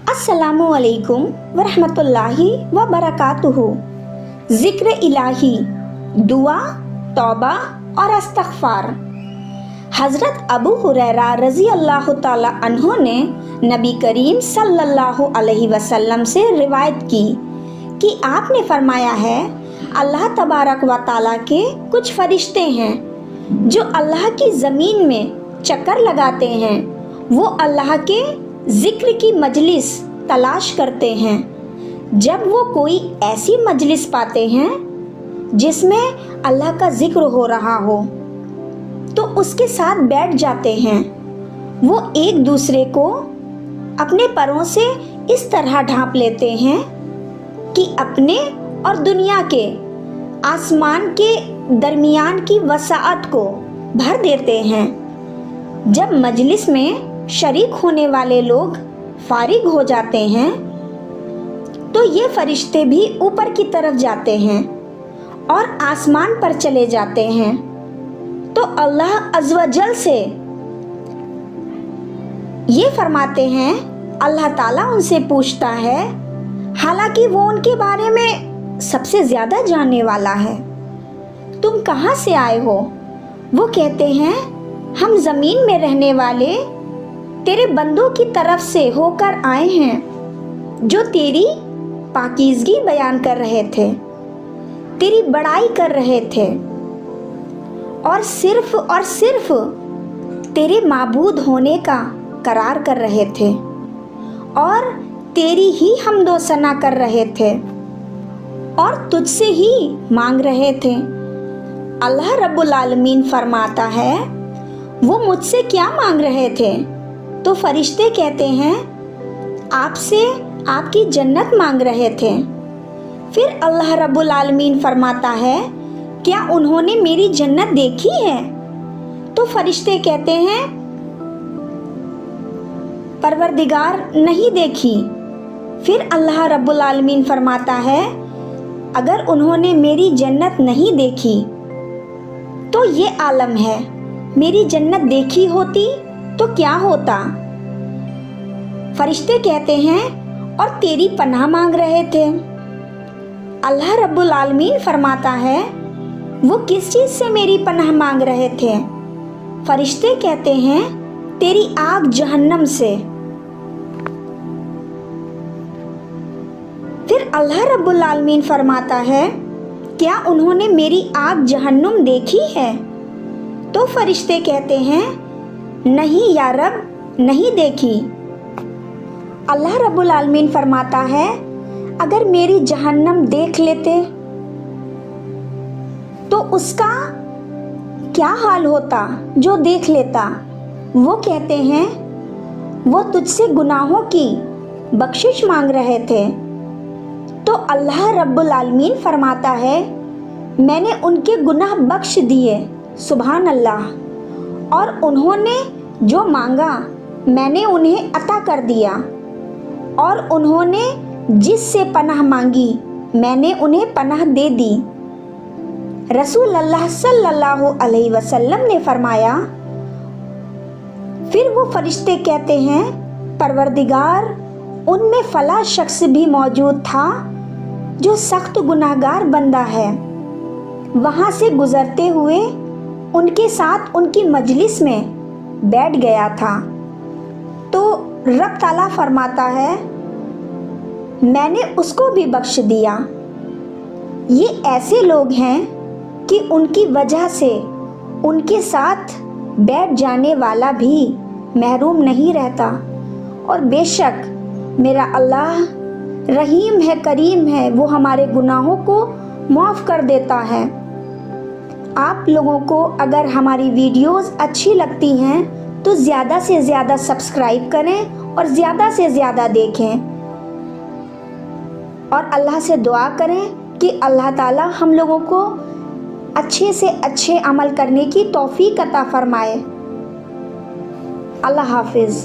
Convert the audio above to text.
अस्सलामु अलैकुम वरहमतुल्लाहि व बरकातुहू। ज़िक्र इलाही, दुआ, तौबा और इस्तिग़फ़ार। हज़रत अबू हुरैरा रज़ी अल्लाह ताला अन्हु ने नबी करीम सल्लल्लाहु अलैहि वसल्लम से रिवायत की कि आपने फरमाया है, अल्लाह तबारक व ताला के कुछ फरिश्ते हैं जो अल्लाह की ज़मीन में चक्कर लगाते हैं। वो अल्लाह के ज़िक्र की मजलिस तलाश करते हैं। जब वो कोई ऐसी मजलिस पाते हैं जिसमें अल्लाह का ज़िक्र हो रहा हो तो उसके साथ बैठ जाते हैं। वो एक दूसरे को अपने परों से इस तरह ढांप लेते हैं कि अपने और दुनिया के आसमान के दरमियान की वसाअत को भर देते हैं। जब मजलिस में शरीक होने वाले लोग फारिग हो जाते हैं तो ये फरिश्ते भी ऊपर की तरफ जाते हैं और आसमान पर चले जाते हैं। तो अल्लाह अज़्वजल से ये फरमाते हैं, अल्लाह ताला उनसे पूछता है, हालांकि वो उनके बारे में सबसे ज़्यादा जानने वाला है, तुम कहाँ से आए हो? वो कहते हैं, हम ज़मीन में रहने वाले तेरे बंदों की तरफ से होकर आए हैं जो तेरी पाकीज़गी बयान कर रहे थे, तेरी बड़ाई कर रहे थे और सिर्फ तेरे माबूद होने का करार कर रहे थे और तेरी ही हम्दो सना कर रहे थे और तुझसे ही मांग रहे थे। अल्लाह रब्बुल आलमीन फरमाता है, वो मुझसे क्या मांग रहे थे? तो फरिश्ते कहते हैं, आपसे आपकी जन्नत मांग रहे थे। फिर अल्लाह रब्बुल आलमीन फरमाता है, क्या उन्होंने मेरी जन्नत देखी है? तो फरिश्ते कहते हैं, परवरदिगार नहीं देखी। फिर अल्लाह रब्बुल आलमीन फरमाता है, अगर उन्होंने मेरी जन्नत नहीं देखी तो ये आलम है, मेरी जन्नत देखी होती तो क्या होता? फरिश्ते कहते हैं, और तेरी पनाह मांग रहे थे। अल्लाह रब्बुल आलमीन फरमाता है, वो किस चीज़ से मेरी पनाह मांग रहे थे? फरिश्ते कहते हैं, तेरी आग जहन्नम से। फिर अल्लाह रब्बुल आलमीन फरमाता है, क्या उन्होंने मेरी आग जहन्नुम देखी है? तो फरिश्ते कहते हैं, नहीं या रब, नहीं देखी। अल्लाह रब्बुल आलमीन फरमाता है, अगर मेरी जहन्नम देख लेते तो उसका क्या हाल होता जो देख लेता? वो कहते हैं, वो तुझसे गुनाहों की बख्शिश मांग रहे थे। तो अल्लाह रब्बुल आलमीन फरमाता है, मैंने उनके गुनाह बख्श दिए, सुभान अल्लाह, और उन्होंने जो मांगा मैंने उन्हें अता कर दिया और उन्होंने जिससे पनाह मांगी मैंने उन्हें पनाह दे दी। रसूल अल्लाह सल्लल्लाहु अलैहि वसल्लम ने फरमाया, फिर वो फरिश्ते कहते हैं, परवरदिगार, उनमें फला शख्स भी मौजूद था जो सख्त गुनाहगार बंदा है, वहाँ से गुज़रते हुए उनके साथ उनकी मजलिस में बैठ गया था। तो रब ताला फरमाता है, मैंने उसको भी बख्श दिया। ये ऐसे लोग हैं कि उनकी वजह से उनके साथ बैठ जाने वाला भी महरूम नहीं रहता। और बेशक मेरा अल्लाह रहीम है, करीम है, वो हमारे गुनाहों को माफ़ कर देता है। आप लोगों को अगर हमारी वीडियोस अच्छी लगती हैं तो ज़्यादा से ज़्यादा सब्सक्राइब करें और ज़्यादा से ज़्यादा देखें और अल्लाह से दुआ करें कि अल्लाह ताला हम लोगों को अच्छे से अच्छे अमल करने की तौफीक अता फरमाए। अल्लाह हाफिज़।